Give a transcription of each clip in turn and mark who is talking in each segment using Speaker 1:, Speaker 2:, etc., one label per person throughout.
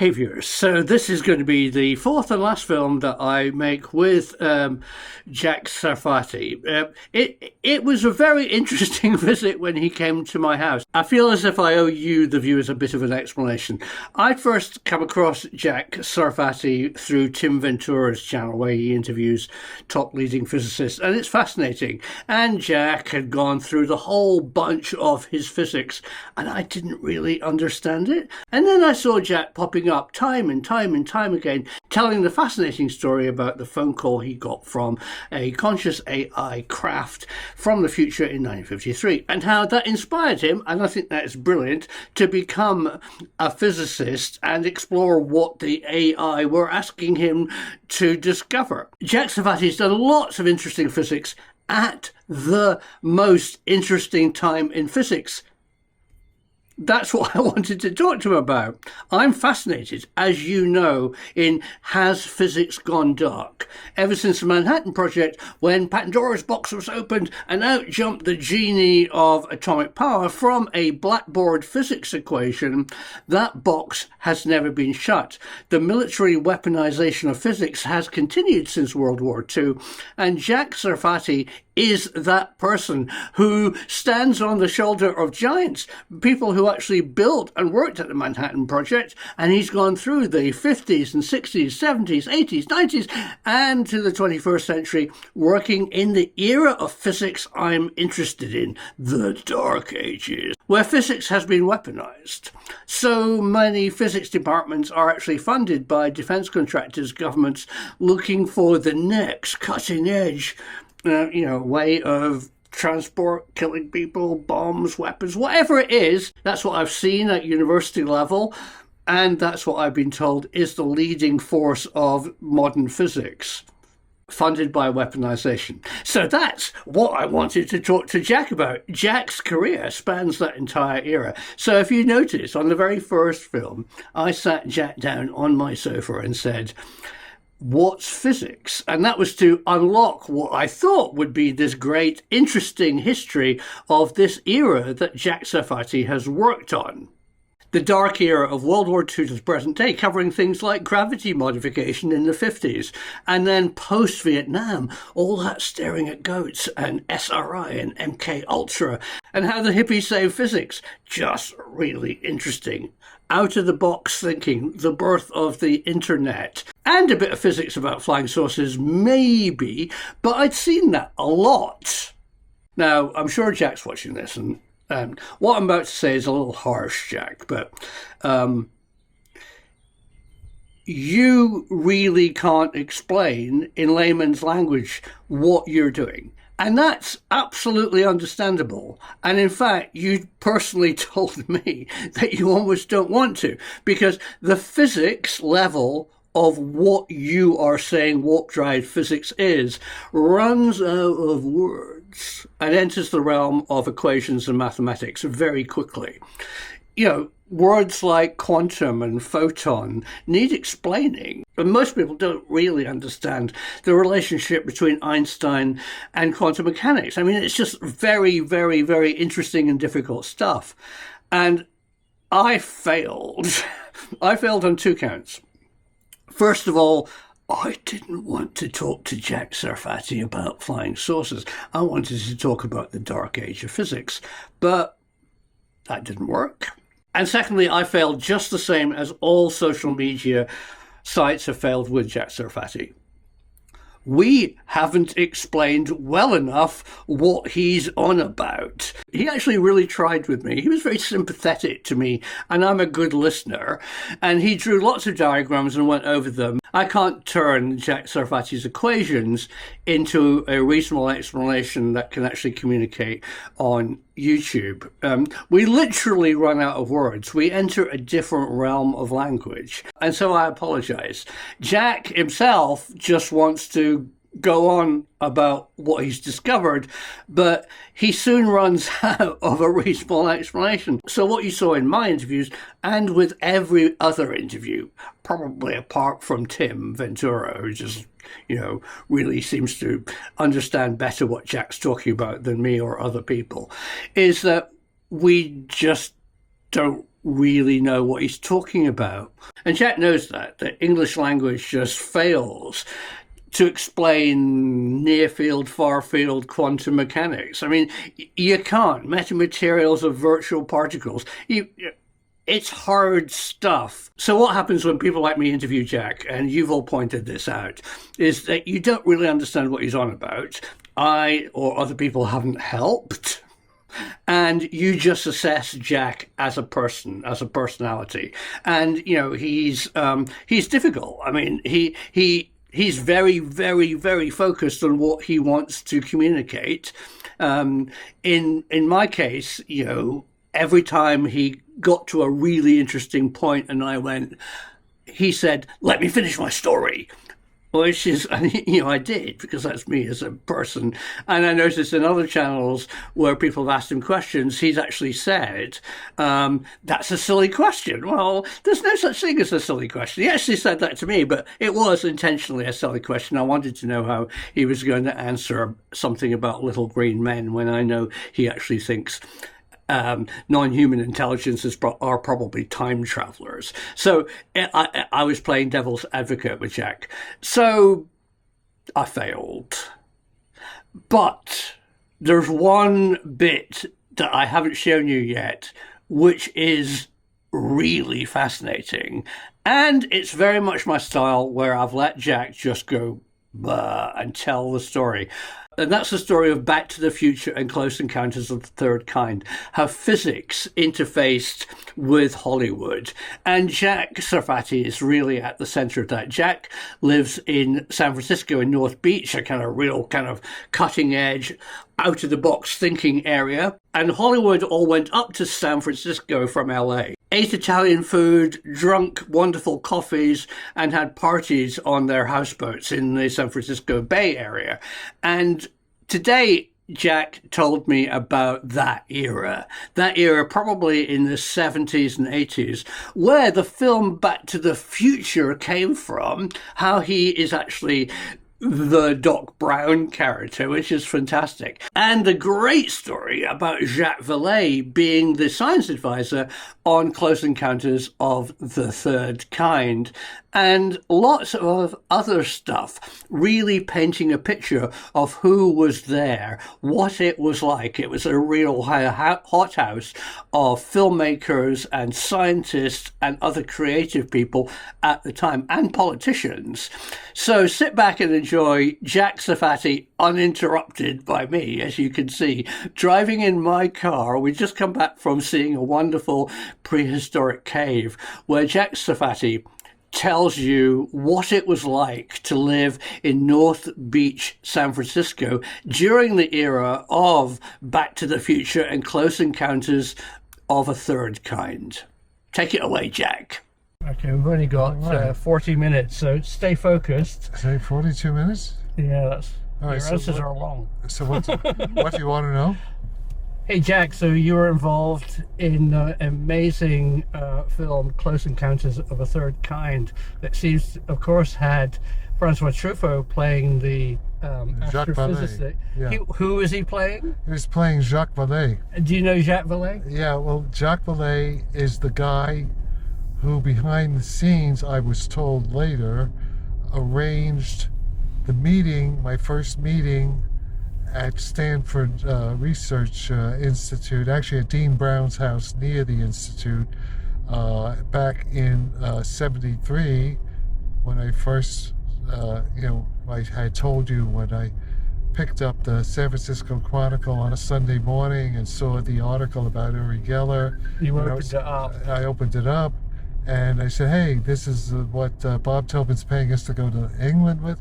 Speaker 1: Hey viewers, so this is going to be the fourth and last film that I make with Jacques Sarfatti. It was a very interesting visit when he came to my house. I feel as if I owe you, the viewers, a bit of an explanation. I first come across Jacques Sarfatti through Tim Ventura's channel, where he interviews top leading physicists, and it's fascinating. And Jacques had gone through the whole bunch of his physics, and I didn't really understand it. And then I saw Jacques popping up time and time again, telling the fascinating story about the phone call he got from a conscious AI craft from the future in 1953, and how that inspired him, and I think that is brilliant, to become a physicist and explore what the AI were asking him to discover. Jacques Sarfatti's done lots of interesting physics at the most interesting time in physics. That's what I wanted to talk to him about. I'm fascinated, as you know, in Has Physics Gone Dark? Ever since the Manhattan Project, when Pandora's box was opened and out jumped the genie of atomic power from a blackboard physics equation, that box has never been shut. The military weaponization of physics has continued since World War II, and Jacques Sarfatti is that person who stands on the shoulder of giants, people who actually built and worked at the Manhattan Project, and he's gone through the 50s and 60s, 70s, 80s, 90s, and to the 21st century, working in the era of physics I'm interested in, the Dark Ages, where physics has been weaponized. So many physics departments are actually funded by defense contractors, governments looking for the next cutting edge way of transport, killing people, bombs, weapons, whatever it is. That's what I've seen at university level, and that's what I've been told is the leading force of modern physics, funded by weaponization. So that's what I wanted to talk to Jacques about. Jacques' career spans that entire era. So if you notice, on the very first film, I sat Jacques down on my sofa and said, "What's physics?" And that was to unlock what I thought would be this great, interesting history of this era that Jacques Sarfatti has worked on. The dark era of World War II to the present day, covering things like gravity modification in the 50s, and then post-Vietnam, all that staring at goats and SRI and MK Ultra, and how the hippies saved physics. Just really interesting. Out-of-the-box thinking, the birth of the internet, and a bit of physics about flying saucers, maybe, but I'd seen that a lot. Now, I'm sure Jack's watching this, and what I'm about to say is a little harsh, Jack, but you really can't explain in layman's language what you're doing. And that's absolutely understandable. And in fact, you personally told me that you almost don't want to, because the physics level of what you are saying warp drive physics is runs out of words and enters the realm of equations and mathematics very quickly. Words like quantum and photon need explaining. And most people don't really understand the relationship between Einstein and quantum mechanics. I mean, it's just very, very, very interesting and difficult stuff. And I failed. I failed on two counts. First of all, I didn't want to talk to Jacques Sarfatti about flying saucers. I wanted to talk about the dark age of physics. But that didn't work. And secondly, I failed just the same as all social media sites have failed with Jacques Sarfatti. We haven't explained well enough what he's on about. He actually really tried with me. He was very sympathetic to me, and I'm a good listener. And he drew lots of diagrams and went over them. I can't turn Jacques Sarfatti's equations into a reasonable explanation that can actually communicate on YouTube. We literally run out of words. We enter a different realm of language. And so I apologize. Jacques himself just wants to go on about what he's discovered, but he soon runs out of a reasonable explanation. So what you saw in my interviews, and with every other interview, probably apart from Tim Ventura, who just, really seems to understand better what Jack's talking about than me or other people, is that we just don't really know what he's talking about. And Jack knows that the English language just fails to explain near field, far field quantum mechanics. I mean, you can't. Metamaterials of virtual particles. It's hard stuff. So what happens when people like me interview Jack, and you've all pointed this out, is that you don't really understand what he's on about. I or other people haven't helped. And you just assess Jack as a person, as a personality. And, you know, he's difficult. I mean, he's very, very, very focused on what he wants to communicate. In my case, you know, every time he got to a really interesting point and he said, "Let me finish my story." Which is, you know, I did, because that's me as a person. And I noticed in other channels where people have asked him questions, he's actually said, that's a silly question. Well, there's no such thing as a silly question. He actually said that to me, but it was intentionally a silly question. I wanted to know how he was going to answer something about little green men when I know he actually thinks non-human intelligences are probably time travelers. So I was playing devil's advocate with Jack. So I failed. But there's one bit that I haven't shown you yet, which is really fascinating. And it's very much my style, where I've let Jack just go and tell the story. And that's the story of Back to the Future and Close Encounters of the Third Kind, how physics interfaced with Hollywood. And Jacques Sarfatti is really at the center of that. Jack lives in San Francisco in North Beach, a kind of real kind of cutting edge, out of the box thinking area. And Hollywood all went up to San Francisco from LA. Ate Italian food, drunk wonderful coffees, and had parties on their houseboats in the San Francisco Bay Area. And today, Jack told me about that era probably in the 70s and 80s, where the film Back to the Future came from, how he is actually the Doc Brown character, which is fantastic. And a great story about Jacques Vallee being the science advisor on Close Encounters of the Third Kind. And lots of other stuff, really painting a picture of who was there, what it was like. It was a real hothouse of filmmakers and scientists and other creative people at the time, and politicians. So sit back and enjoy Jacques Sarfatti uninterrupted by me, as you can see, driving in my car. We just come back from seeing a wonderful prehistoric cave where Jacques Sarfatti tells you what it was like to live in North Beach, San Francisco during the era of Back to the Future and Close Encounters of a Third Kind. Take it away, Jack. Okay, we've only got 40 minutes, so stay focused.
Speaker 2: Say 42 minutes?
Speaker 1: Yeah, that's...
Speaker 2: All right,
Speaker 1: your answers are long.
Speaker 2: So what do you want to know?
Speaker 1: Hey Jack, so you were involved in the amazing film Close Encounters of a Third Kind that seems, of course, had Francois Truffaut playing the astrophysicist.
Speaker 2: Yeah.
Speaker 1: Who is he playing?
Speaker 2: He was playing Jacques Vallee.
Speaker 1: Do you know Jacques Vallee?
Speaker 2: Yeah, well, Jacques Vallee is the guy who, behind the scenes, I was told later, arranged the meeting, my first meeting, at Stanford Research Institute, actually at Dean Brown's house near the Institute, back in 73, when I first, I had told you when I picked up the San Francisco Chronicle on a Sunday morning and saw the article about Uri Geller.
Speaker 1: You opened it up.
Speaker 2: I opened it up and I said, hey, this is what Bob Tobin's paying us to go to England with,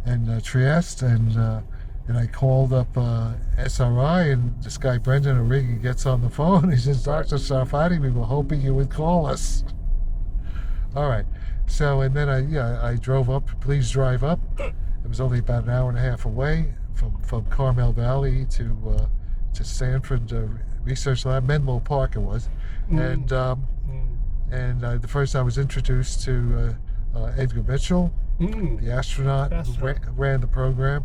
Speaker 2: and Trieste, and I called up SRI, and this guy Brendan O'Regan gets on the phone. He says, Dr. Sarfatti, we were hoping you would call us. All right. So, and then I drove up. Please drive up. It was only about an hour and a half away from Carmel Valley to Stanford Research Lab, Menlo Park it was. And the first I was introduced to Edgar Mitchell, the astronaut who ran the program.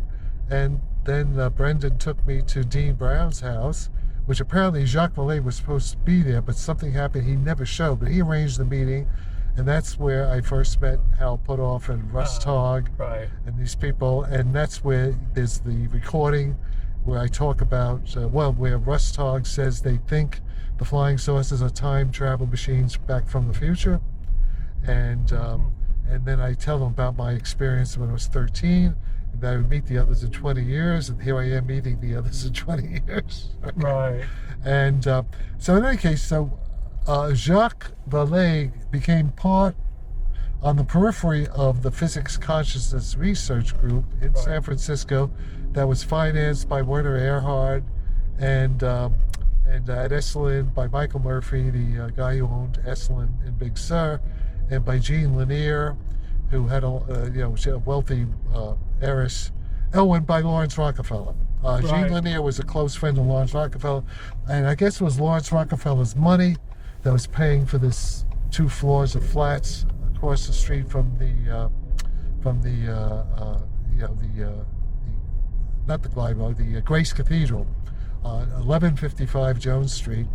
Speaker 2: And then Brendan took me to Dean Brown's house, which apparently Jacques Vallee was supposed to be there, but something happened. He never showed, but he arranged the meeting. And that's where I first met Hal Puthoff and Russ Togg and these people. And that's where there's the recording where I talk about, where Russ Togg says they think the flying saucers are time travel machines back from the future. And then I tell them about my experience when I was 13, and that I would meet the others in 20 years, and here I am meeting the others in 20 years.
Speaker 1: Right.
Speaker 2: And so in any case, Jacques Vallee became part on the periphery of the Physics Consciousness Research Group in San Francisco that was financed by Werner Erhard and at Esalen by Michael Murphy, the guy who owned Esalen and Big Sur, and by Jean Lanier, who had a wealthy heiress. Oh, and by Lawrence Rockefeller. Jean Lanier was a close friend of Lawrence Rockefeller, and I guess it was Lawrence Rockefeller's money that was paying for this 2 floors of flats across the street from the Grace Cathedral, 1155 Jones Street,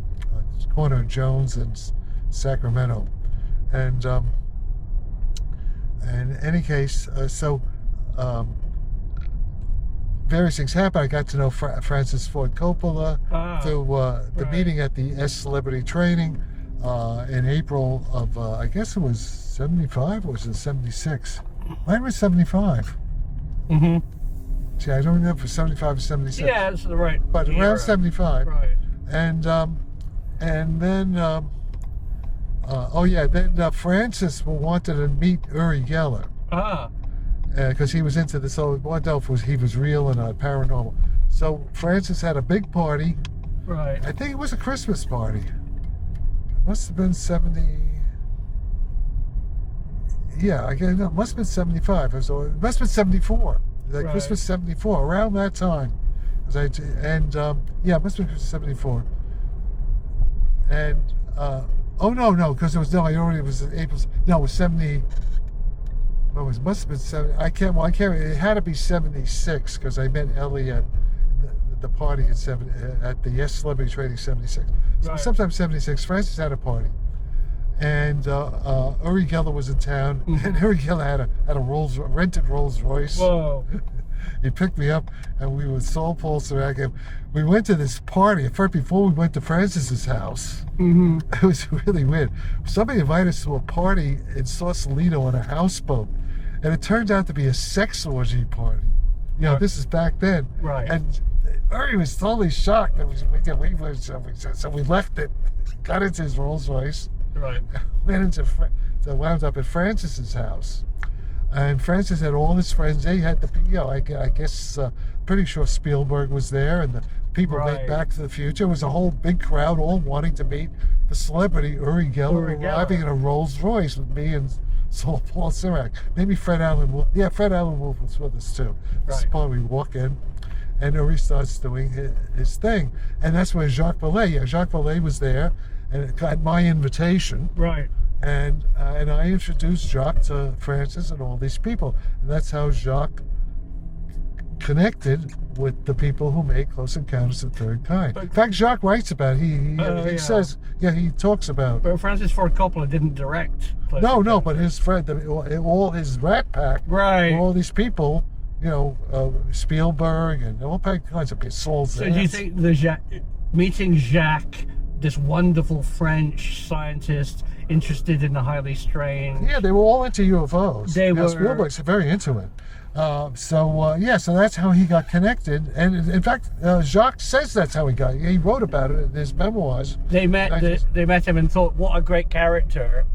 Speaker 2: corner of Jones and Sacramento. And in any case, various things happened. I got to know Francis Ford Coppola through the meeting at the S Celebrity Training in April of, I guess it was 75 or was it 76? Mine was 75.
Speaker 1: Mm-hmm.
Speaker 2: See, I don't remember for 75 or 76.
Speaker 1: Yeah, that's right.
Speaker 2: But around 75.
Speaker 1: Right.
Speaker 2: And then, then Francis wanted to meet Uri Geller. Because he was into this, so I don't know if he was real or not, paranormal. So Francis had a big party.
Speaker 1: Right.
Speaker 2: I think it was a Christmas party. It must have been 70. Yeah, again, no, it must have been 75. So it must have been 74. Like Christmas 74, around that time. It must have been 74. And no, because it was it was April. No, it was 70. Well, it must have been 70. I can't. It had to be 76 because I met Ellie at the party at the Yes Celebrity Training 76. So sometime 76. Francis had a party, and Uri Geller was in town, and Uri Geller had a rented Rolls Royce.
Speaker 1: Whoa.
Speaker 2: He picked me up, and we were Saul Paul Serac, and we went to this party. First, before we went to Francis's house, it was really weird. Somebody invited us to a party in Sausalito on a houseboat, and it turned out to be a sex orgy party. This is back then.
Speaker 1: Right.
Speaker 2: And Uri was totally shocked. So we left it, got into his Rolls Royce, wound up at Francis's house. And Francis had all his friends. They had I guess, pretty sure Spielberg was there, and the people made Back to the Future. It was a whole big crowd all wanting to meet the celebrity Uri Geller, arriving in a Rolls Royce with me and Saul Paul Serac. Maybe Fred Allen Wolf. Yeah, Fred Allen Wolf was with us too. This is part we walk in, and Uri starts doing his thing. And that's where Jacques Vallee was there, and it got my invitation.
Speaker 1: Right.
Speaker 2: And I introduced Jacques to Francis and all these people. And that's how Jacques connected with the people who made Close Encounters of the Third Kind. In fact, Jacques writes about it. He says, he talks about.
Speaker 1: But Francis Ford Coppola didn't direct.
Speaker 2: No, but his friend, all his Rat Pack, all these people, Spielberg and all kinds of people. So
Speaker 1: do you think meeting Jacques, this wonderful French scientist interested in the highly strange?
Speaker 2: Yeah, they were all into UFOs.
Speaker 1: They were.
Speaker 2: Spielberg's very into it. So that's how he got connected. And in fact, Jacques says that's how he got. He wrote about it in his memoirs.
Speaker 1: They met him and thought, what a great character.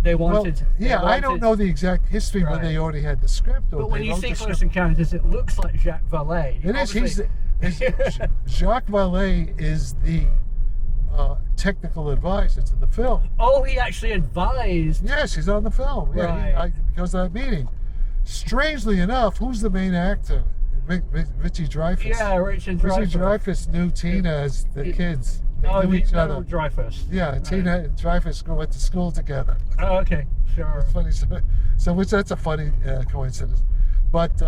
Speaker 1: They wanted.
Speaker 2: I don't know the exact history when they already had the script.
Speaker 1: But when you see Close Encounters, it looks like Jacques Vallee.
Speaker 2: It is. Jacques Vallee is the technical advisor to the film.
Speaker 1: Oh, he actually advised.
Speaker 2: Yes, he's on the film.
Speaker 1: Right.
Speaker 2: Because of that meeting. Strangely enough, who's the main actor? Richie Dreyfuss.
Speaker 1: Yeah, Richie Dreyfuss.
Speaker 2: Richie Dreyfuss knew Tina as the kids. They knew each other.
Speaker 1: Dreyfuss.
Speaker 2: Yeah, Tina and Dreyfuss went to school together.
Speaker 1: Oh, okay, sure.
Speaker 2: It's funny. So that's a funny coincidence. But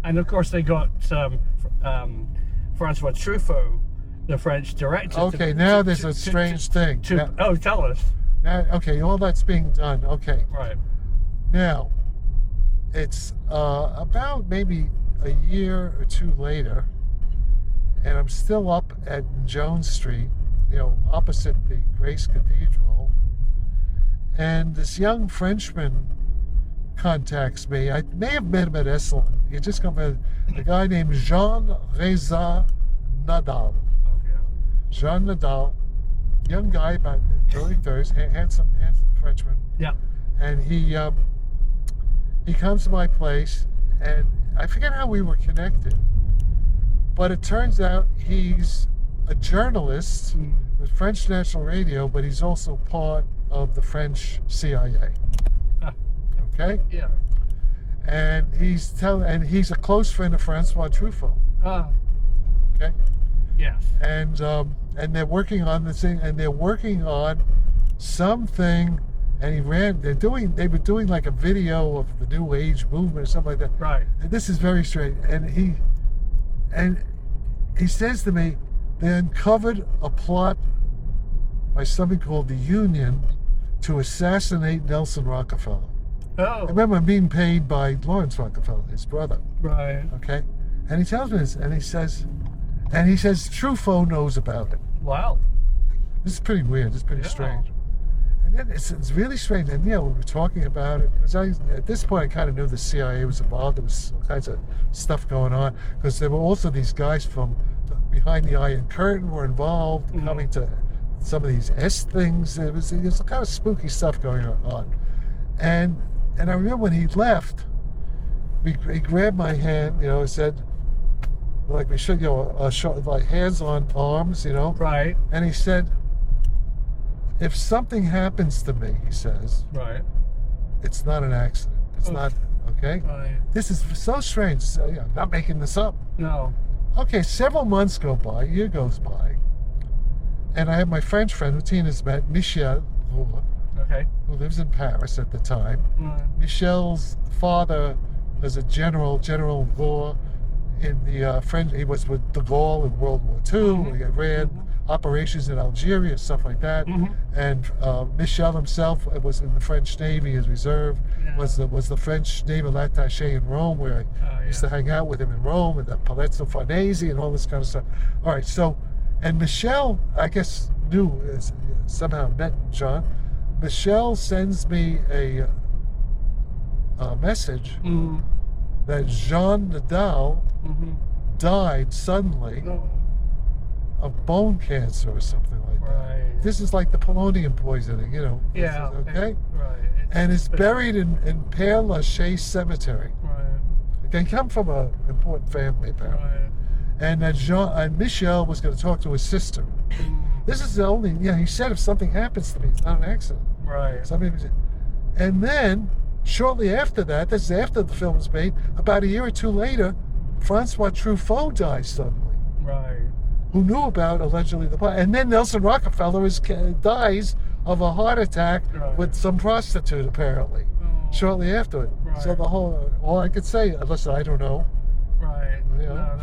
Speaker 1: and of course they got Francois Truffaut the French director.
Speaker 2: Okay, now there's a strange thing.
Speaker 1: Oh, tell us.
Speaker 2: Now, okay, all that's being done. Okay.
Speaker 1: Right.
Speaker 2: Now, it's about maybe a year or two later, and I'm still up at Jones Street, opposite the Grace Cathedral, and this young Frenchman contacts me. I may have met him at Esalen. He just come from a guy named Jean-Reza Nadal.
Speaker 1: Okay.
Speaker 2: Jean Nadal, young guy, about early 30s, handsome Frenchman.
Speaker 1: Yeah.
Speaker 2: And he comes to my place, and I forget how we were connected, but it turns out he's a journalist with French National Radio, but he's also part of the French CIA. Okay?
Speaker 1: Yeah.
Speaker 2: And he's a close friend of Francois Truffaut. Okay?
Speaker 1: Yes.
Speaker 2: And they're working on this thing, and they're working on something, and they were doing like a video of the New Age movement or something like that.
Speaker 1: Right.
Speaker 2: And this is very strange. And he says to me, they uncovered a plot by something called the Union to assassinate Nelson Rockefeller.
Speaker 1: Oh.
Speaker 2: I remember being paid by Lawrence Rockefeller, his brother.
Speaker 1: Right.
Speaker 2: Okay? And he tells me this, and he says Truffaut knows about it.
Speaker 1: Wow.
Speaker 2: This is pretty weird. This is pretty strange. And then it's really strange. And we were talking about it. At this point, I kind of knew the CIA was involved. There was all kinds of stuff going on, because there were also these guys from behind the Iron Curtain were involved, coming to some of these things. There was kind of spooky stuff going on. And I remember when he left, he grabbed my hand, said, like we should, like hands on arms,
Speaker 1: Right.
Speaker 2: And he said, if something happens to me, he says,
Speaker 1: right,
Speaker 2: it's not an accident. It's not, okay?
Speaker 1: Right.
Speaker 2: This is so strange. I'm not making this up.
Speaker 1: No.
Speaker 2: Okay, several months go by, a year goes by, and I have my French friend who Tina's met, Michel,
Speaker 1: Okay.
Speaker 2: who lives in Paris at the time. Michel's father was a General Gore in the French. He was with de Gaulle in World War II. He ran operations in Algeria, stuff like that. And Michel himself was in the French Navy as reserve.
Speaker 1: Yeah.
Speaker 2: Was the French naval attaché in Rome, where I used to hang out with him in Rome, and the Palazzo Farnese and all this kind of stuff. All right, so, and Michel, I guess, knew, somehow met John. Michel sends me a message that Jean Nadal died suddenly of bone cancer or something like that.
Speaker 1: Right.
Speaker 2: This is like the polonium poisoning,
Speaker 1: Yeah.
Speaker 2: Okay?
Speaker 1: Right.
Speaker 2: And is buried in Père Lachaise Cemetery.
Speaker 1: Right.
Speaker 2: They come from an important family, apparently.
Speaker 1: Right.
Speaker 2: And Michel was going to talk to his sister. This is the only, he said if something happens to me, it's not an accident.
Speaker 1: Right.
Speaker 2: And then, shortly after that, this is after the film was made, about a year or two later, Francois Truffaut dies suddenly.
Speaker 1: Right.
Speaker 2: Who knew about, allegedly, the plot. And then Nelson Rockefeller dies of a heart attack with some prostitute, apparently, shortly after it.
Speaker 1: Right.
Speaker 2: So the whole, all I could say, listen, I don't know.
Speaker 1: Right. No,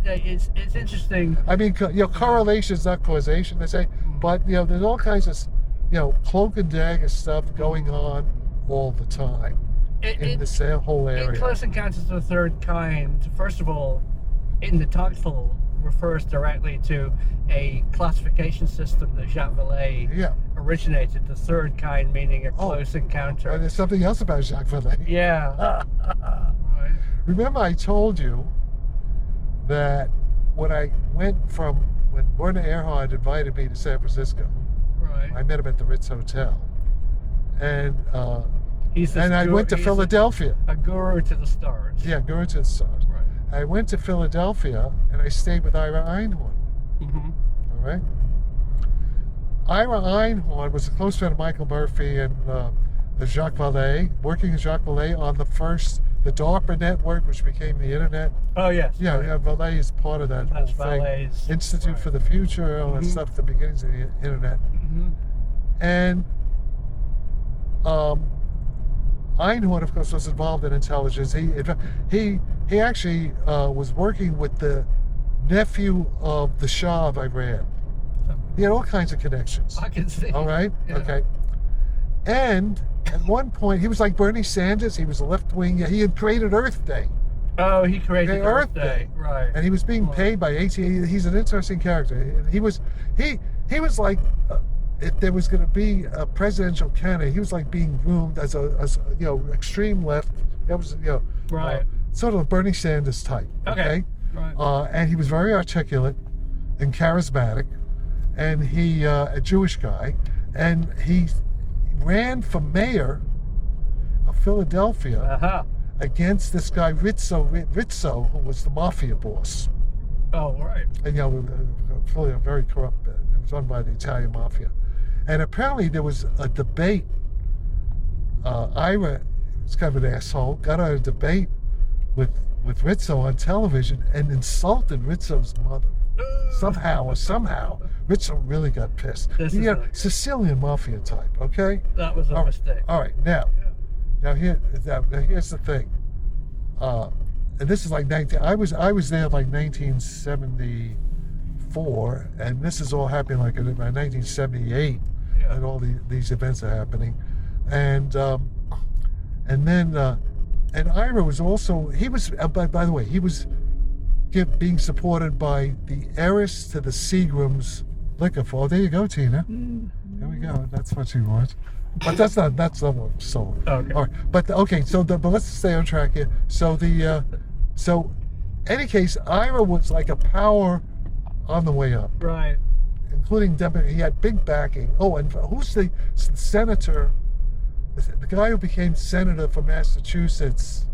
Speaker 1: it's interesting.
Speaker 2: I mean, correlation is not causation, they say, but there's all kinds of cloak and dagger stuff going on all the time in this whole area.
Speaker 1: In Close Encounters of the Third Kind, first of all, in the title refers directly to a classification system that Jacques Vallee originated. The third kind meaning a close encounter.
Speaker 2: And there's something else about Jacques Vallee.
Speaker 1: Yeah. Right.
Speaker 2: Remember I told you that when Werner Erhard invited me to San Francisco,
Speaker 1: right,
Speaker 2: I met him at the Ritz Hotel, and
Speaker 1: I
Speaker 2: went to Philadelphia.
Speaker 1: A guru to the stars.
Speaker 2: Yeah, guru to the stars.
Speaker 1: Right.
Speaker 2: I went to Philadelphia and I stayed with Ira Einhorn. All right. Ira Einhorn was a close friend of Michael Murphy and Jacques Vallee, working with Jacques Vallee on the DARPA network, which became the internet.
Speaker 1: Oh, yes.
Speaker 2: Yeah,
Speaker 1: right.
Speaker 2: Vallee is part of that whole thing.
Speaker 1: Vallee's,
Speaker 2: Institute for the Future, all that stuff, the beginnings of the internet. And Einhorn, of course, was involved in intelligence. He actually was working with the nephew of the Shah of Iran. He had all kinds of connections.
Speaker 1: I can see.
Speaker 2: All right?
Speaker 1: Yeah.
Speaker 2: Okay. And at one point, he was like Bernie Sanders. He was a left-wing. He had created Earth Day.
Speaker 1: Oh, he created
Speaker 2: Earth Day.
Speaker 1: Right.
Speaker 2: And he was being paid by AT&T. He's an interesting character. He was like, if there was going to be a presidential candidate, he was like being groomed as a extreme left. That was
Speaker 1: Right.
Speaker 2: Sort of a Bernie Sanders type. Okay.
Speaker 1: Right.
Speaker 2: And he was very articulate and charismatic, and he a Jewish guy, and he ran for mayor of Philadelphia against this guy Rizzo, who was the mafia boss.
Speaker 1: Oh, right.
Speaker 2: And Philadelphia, very corrupt. It was run by the Italian mafia, and apparently there was a debate. Ira was kind of an asshole. Got on a debate with Rizzo on television and insulted Rizzo's mother. Somehow, Rizzo really got pissed. Sicilian mafia type, okay?
Speaker 1: That was a mistake.
Speaker 2: All right, now here's the thing. And this is like I was there like 1974, and this is all happening like in 1978, and all these events are happening, and Ira was also by the way, he was being supported by the heiress to the Seagram's liquor for. Oh, there you go, Tina. There we go. That's what she wants. But that's not what sold.
Speaker 1: Okay.
Speaker 2: All right. But let's stay on track here. So any case, Ira was like a power on the way up.
Speaker 1: Right.
Speaker 2: Including he had big backing. Oh, and who's the senator? The guy who became senator for Massachusetts,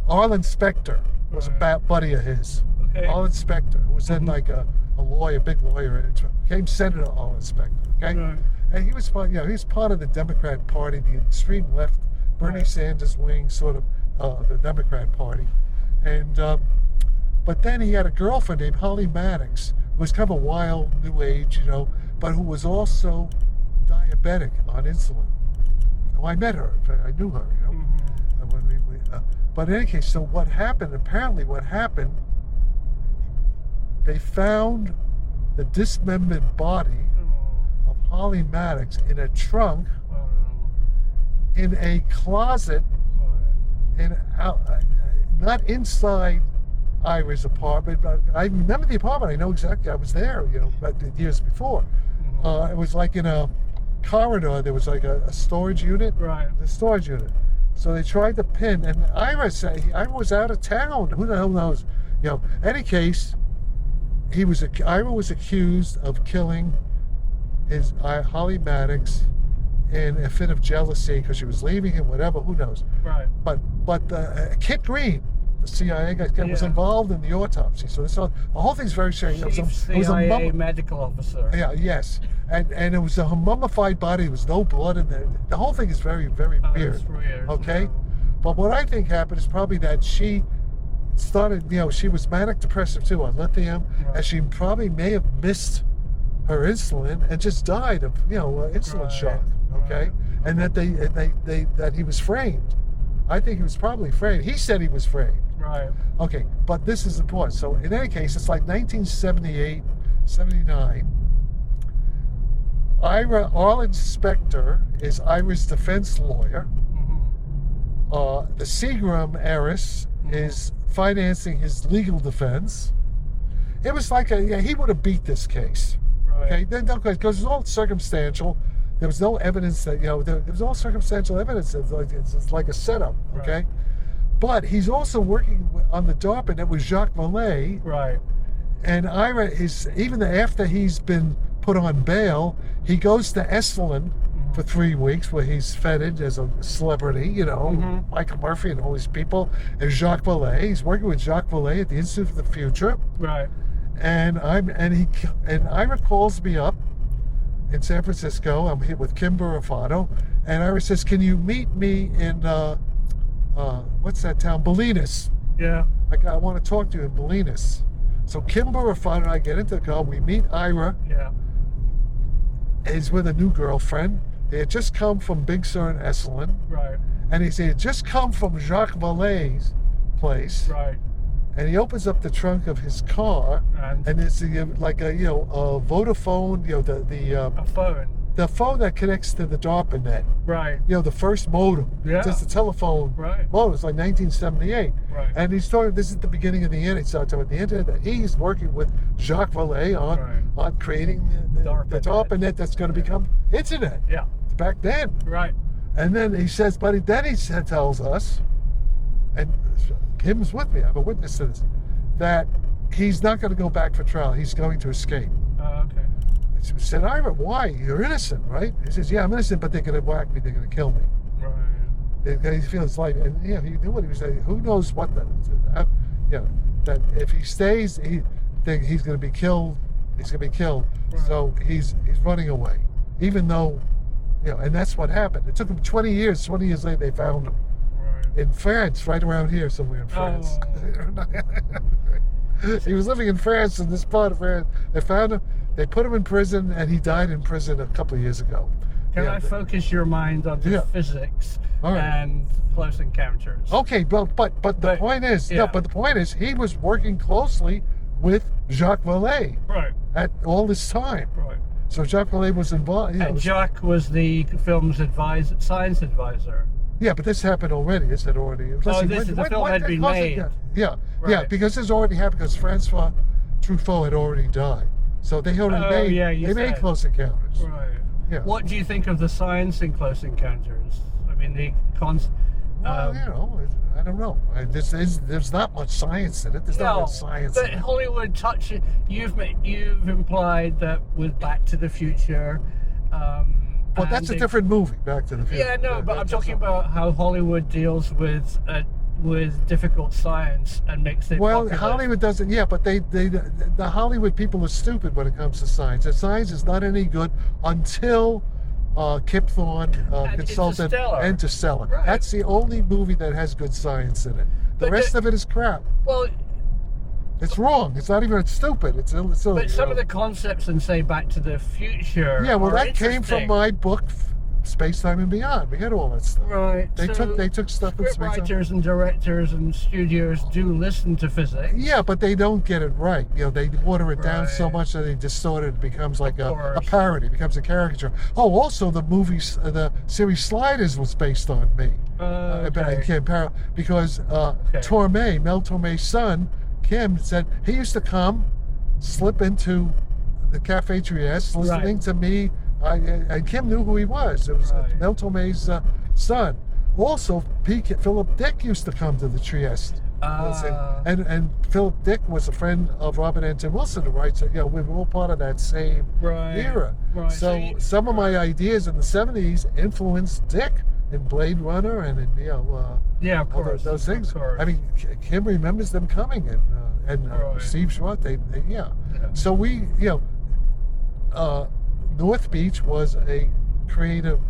Speaker 2: Arlen Specter, was a buddy of his.
Speaker 1: Okay.
Speaker 2: Arlen Specter, who was then like a lawyer, big lawyer, and became Senator Arlen Specter. Okay.
Speaker 1: Right.
Speaker 2: And he was part of the Democrat Party, the extreme left, Bernie Sanders wing, sort of the Democrat Party, and but then he had a girlfriend named Holly Maddox, who was kind of a wild new age, but who was also diabetic on insulin. Oh, I met her. I knew her, But in any case, so what happened? Apparently, they found the dismembered body of Holly Maddox in a trunk, in a closet, not inside Ira's apartment. But I remember the apartment. I know exactly. I was there, but years before. It was like in a corridor. There was like a storage unit.
Speaker 1: Right.
Speaker 2: The storage unit. So they tried to pin, and Ira said I was out of town. Who the hell knows? Any case, Ira was accused of killing his Holly Maddox in a fit of jealousy because she was leaving him. Whatever. Who knows?
Speaker 1: Right.
Speaker 2: But Kit Green, the CIA guy, was involved in the autopsy. So the whole thing's very strange.
Speaker 1: Chief
Speaker 2: It was
Speaker 1: CIA medical officer.
Speaker 2: Yeah. Yes. And it was a mummified body. There was no blood in there. The whole thing is very, very weird.
Speaker 1: That's weird.
Speaker 2: Okay? But what I think happened is probably that she started, she was manic depressive too on lithium, and she probably may have missed her insulin and just died of, insulin shock. Okay? And that that he was framed. I think he was probably framed. He said he was framed.
Speaker 1: Right.
Speaker 2: Okay, but this is important. So in any case, it's like 1978, 79. Arlen Specter is Ira's defense lawyer. The Seagram heiress is financing his legal defense. It was like he would have beat this case.
Speaker 1: Right.
Speaker 2: Okay, because it was all circumstantial. There was no evidence that there was all circumstantial evidence. It's like a setup. Okay,
Speaker 1: Right.
Speaker 2: but he's also working on the DARPA that was Jacques Vallee.
Speaker 1: Right.
Speaker 2: And Ira is, even after he's been put on bail, he goes to Esalen for 3 weeks where he's feted as a celebrity, Michael Murphy and all these people, and Jacques Vallee. He's working with Jacques Vallee at the Institute for the Future.
Speaker 1: Right.
Speaker 2: And Ira calls me up in San Francisco. I'm here with Kim Burafano, and Ira says, "Can you meet me in what's that town? Bolinas.
Speaker 1: Yeah.
Speaker 2: I want to talk to you in Bolinas." So Kim Burafano and I get into the car. We meet Ira.
Speaker 1: Yeah.
Speaker 2: He's with a new girlfriend. They had just come from Big Sur and Esalen.
Speaker 1: Right.
Speaker 2: And he had just come from Jacques Vallee's place.
Speaker 1: Right.
Speaker 2: and he opens up the trunk of his car, and it's like a a Vodafone,
Speaker 3: a phone.
Speaker 2: The phone that connects to the DARPA net.
Speaker 3: Right.
Speaker 2: The first modem.
Speaker 3: Yeah.
Speaker 2: Just a telephone modem. It's like 1978.
Speaker 3: Right.
Speaker 2: And he's talking, this is the beginning of the internet. So at the internet, that he's working with Jacques Vallee on creating the DARPA net that's going to become internet.
Speaker 3: Yeah.
Speaker 2: Back then.
Speaker 3: Right.
Speaker 2: And then he says, but then he tells us, and Kim's with me, I'm a witness to this, that he's not going to go back for trial. He's going to escape.
Speaker 3: Okay.
Speaker 2: He said, Ira, why? You're innocent, right? He says, yeah, I'm innocent, but they're going to whack me. They're going to kill me. Right. He feels his life. And he knew what he was saying. Who knows what that if he stays, he's going to be killed. He's going to be killed. Right. So he's running away, even though, and that's what happened. It took him 20 years. 20 years later, they found him in France, right around here somewhere in France. He was living in France, in this part of France. They found him. They put him in prison, and he died in prison a couple of years ago.
Speaker 3: Can I focus your mind on the physics and close encounters?
Speaker 2: Okay, but the point is, but the point is, he was working closely with Jacques Vallee at all this time. Right. So Jacques Vallee was involved.
Speaker 3: And Jacques was the film's science advisor.
Speaker 2: Yeah, but this happened already. This had already.
Speaker 3: The film had been made.
Speaker 2: Yeah, because this already happened because Francois Truffaut had already died. So they already made Close Encounters.
Speaker 3: Right.
Speaker 2: Yeah.
Speaker 3: What do you think of the science in Close Encounters? I mean,
Speaker 2: I don't know. There's not much science in it. There's not much science.
Speaker 3: But Hollywood touch. You've implied that with Back to the Future.
Speaker 2: Well, that's a different movie, Back to the Future.
Speaker 3: Yeah, no, but I'm talking about how Hollywood deals with difficult science and makes it popular.
Speaker 2: Hollywood doesn't. Yeah, but the Hollywood people are stupid when it comes to science. And science is not any good until Kip Thorne consulted Interstellar.
Speaker 3: Right.
Speaker 2: That's the only movie that has good science in it. The rest of it is crap.
Speaker 3: Well,
Speaker 2: it's wrong. It's not even stupid. It's silly.
Speaker 3: But some of the concepts in, say, Back to the Future.
Speaker 2: Yeah, well, that came from my book, Space, Time, and Beyond. We had all that stuff.
Speaker 3: Right.
Speaker 2: They took stuff in space.
Speaker 3: Writers and directors and studios do listen to physics.
Speaker 2: Yeah, but they don't get it right. They water it down so much that they distort it. It becomes like a parody. It becomes a caricature. Oh, also the the series Sliders was based on me. Because Torme, Mel Torme's son, Kim, said he used to come, slip into the Cafe Trieste, listening to me. And Kim knew who he was. It was Mel Torme's son. Also, Philip Dick used to come to the Trieste. And Philip Dick was a friend of Robert Anton Wilson, who writes, we were all part of that same era. Right. So some of my ideas in the 70s influenced Dick in Blade Runner and in,
Speaker 3: of course,
Speaker 2: those things. I mean, Kim remembers them coming, and Steve Schwartz, So we, North Beach was a creative,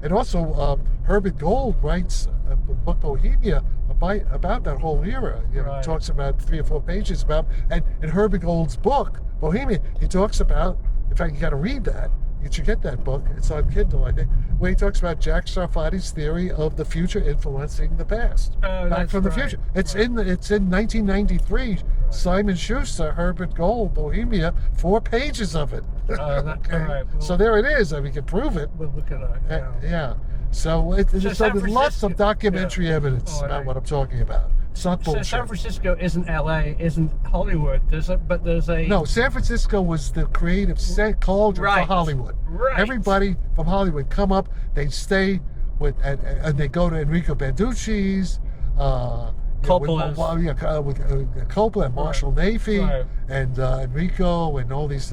Speaker 2: and also Herbert Gold writes a book, Bohemia, about that whole era. Talks about 3 or 4 pages about, and in Herbert Gold's book, Bohemia, he talks about, in fact, you got to read that. You should get that book. It's on Kindle, I think, where he talks about Jacques Sarfatti's theory of the future influencing the past. Back from the Future. It's in 1993. Simon Schuster, Herbert Gold, Bohemia, 4 pages of it. So there it is. We can prove it.
Speaker 3: We'll look at that.
Speaker 2: So there's lots of documentary evidence about what I'm talking about. It's not bullshit.
Speaker 3: So San Francisco isn't LA, isn't Hollywood, but there's a...
Speaker 2: No, San Francisco was the creative cauldron for Hollywood.
Speaker 3: Right.
Speaker 2: Everybody from Hollywood come up, they stay with, and they go to Enrico Banducci's,
Speaker 3: Coppola's.
Speaker 2: with Coppola and Marshall Nafee and Enrico and all these...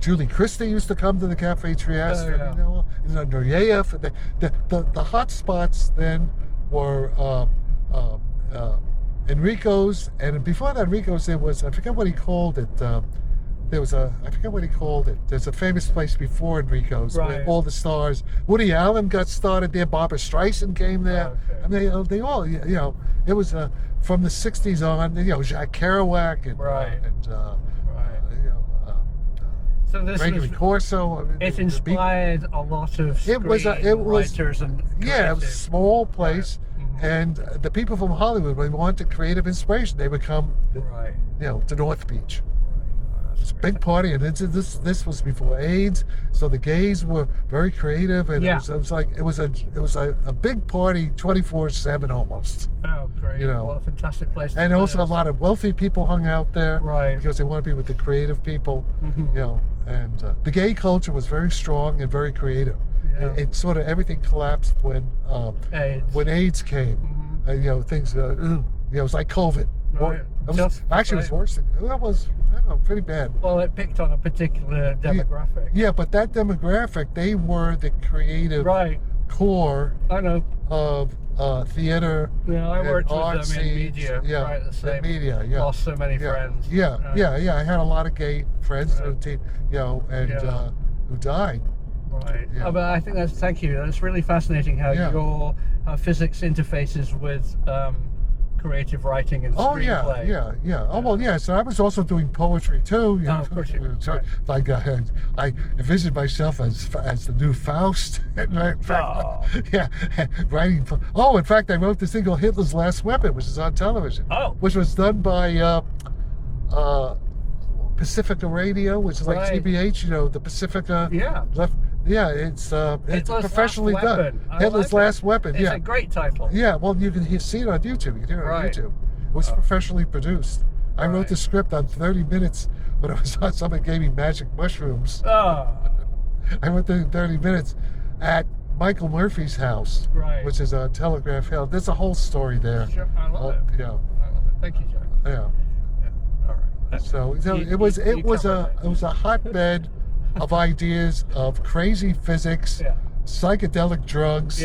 Speaker 2: Julie Christie used to come to the Cafe Trieste, and Nureyev. The hot spots then were Enrico's, and before that Enrico's there was, I forget what he called it. I forget what he called it. There's a famous place before Enrico's where all the stars. Woody Allen got started there. Barbra Streisand came there. I mean, they all, it was from the '60s on. Jacques Kerouac and
Speaker 3: so this
Speaker 2: Gregory Corso.
Speaker 3: It inspired a lot of writers and creatives.
Speaker 2: It was a small place. And the people from Hollywood, when they wanted creative inspiration, they would come,
Speaker 3: Right.
Speaker 2: to North Beach. It's a big party, and this was before AIDS, so the gays were very creative, and
Speaker 3: Yeah.
Speaker 2: it was a big party 24/7 almost.
Speaker 3: Oh, great. What a fantastic place.
Speaker 2: And also a lot of wealthy people hung out there,
Speaker 3: Right.
Speaker 2: because they want to be with the creative people, And the gay culture was very strong and very creative.
Speaker 3: Yeah.
Speaker 2: It sort of everything collapsed when AIDS came. Things. It was like COVID.
Speaker 3: Right.
Speaker 2: It was worse. That was, I don't know, pretty bad.
Speaker 3: Well, it picked on a particular demographic.
Speaker 2: Yeah, but that demographic, they were the creative core
Speaker 3: I know.
Speaker 2: of theater.
Speaker 3: Yeah, I worked with them in
Speaker 2: scenes.
Speaker 3: media.
Speaker 2: Yeah,
Speaker 3: Right, the same.
Speaker 2: media. Yeah,
Speaker 3: Lost so many friends.
Speaker 2: Yeah. I had a lot of gay friends, who died.
Speaker 3: Right.
Speaker 2: Yeah.
Speaker 3: But I think thank you. That's really fascinating how
Speaker 2: Yeah.
Speaker 3: how physics interfaces with creative writing and screenplay.
Speaker 2: Yeah. Oh, well, yeah. So I was also doing poetry too.
Speaker 3: Of course you were.
Speaker 2: So, like, I envisioned myself as the new Faust. Yeah, writing. In fact, I wrote this thing called Hitler's Last Weapon, which is on television.
Speaker 3: Oh.
Speaker 2: Which was done by Pacifica Radio, which is like TBH. The Pacifica.
Speaker 3: Yeah.
Speaker 2: It's professionally done. Hitler's Last Weapon.
Speaker 3: It's a great title.
Speaker 2: Yeah, well, you can see it on YouTube. You can hear it on YouTube. It was professionally produced. I wrote the script on 30 minutes when I was on. Someone gave me magic mushrooms.
Speaker 3: Oh.
Speaker 2: I went there in 30 minutes at Michael Murphy's house, which is on Telegraph Hill. There's a whole story there.
Speaker 3: Sure, I love it.
Speaker 2: Yeah.
Speaker 3: I love it. Thank you, Jack.
Speaker 2: Yeah.
Speaker 3: All right.
Speaker 2: So it was a hotbed of ideas of crazy physics, psychedelic drugs,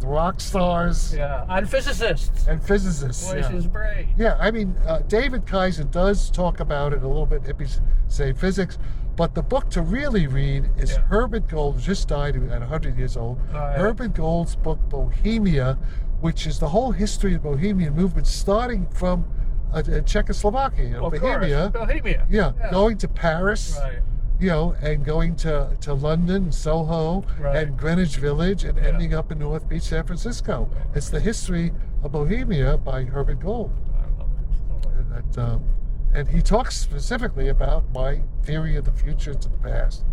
Speaker 2: rock stars,
Speaker 3: and physicists, which is great.
Speaker 2: Yeah, I mean, David Kaiser does talk about it a little bit in Hippies Saved Physics, but the book to really read is Herbert Gold, just died at 100 years old. Herbert Gold's book Bohemia, which is the whole history of the Bohemian movement, starting from Czechoslovakia, Bohemia. Yeah, going to Paris. And going to London, Soho, and Greenwich Village, and ending up in North Beach, San Francisco. It's the history of Bohemia by Herbert Gold.
Speaker 3: I love it.
Speaker 2: And he talks specifically about my theory of the future to the past.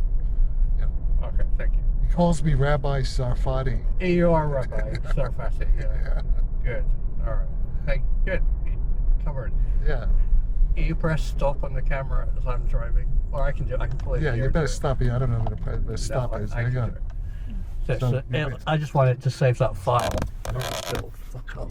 Speaker 3: Okay, thank you.
Speaker 2: He calls me Rabbi Sarfatti.
Speaker 3: You are Rabbi Sarfatti. Yeah. Good. All right. Good. Covered.
Speaker 2: Yeah.
Speaker 3: You press stop on the camera as I'm driving, or I can play.
Speaker 2: Yeah, you better stop it. I don't know how to press stop. Hang on.
Speaker 3: I just wanted to save that file. Fuck up.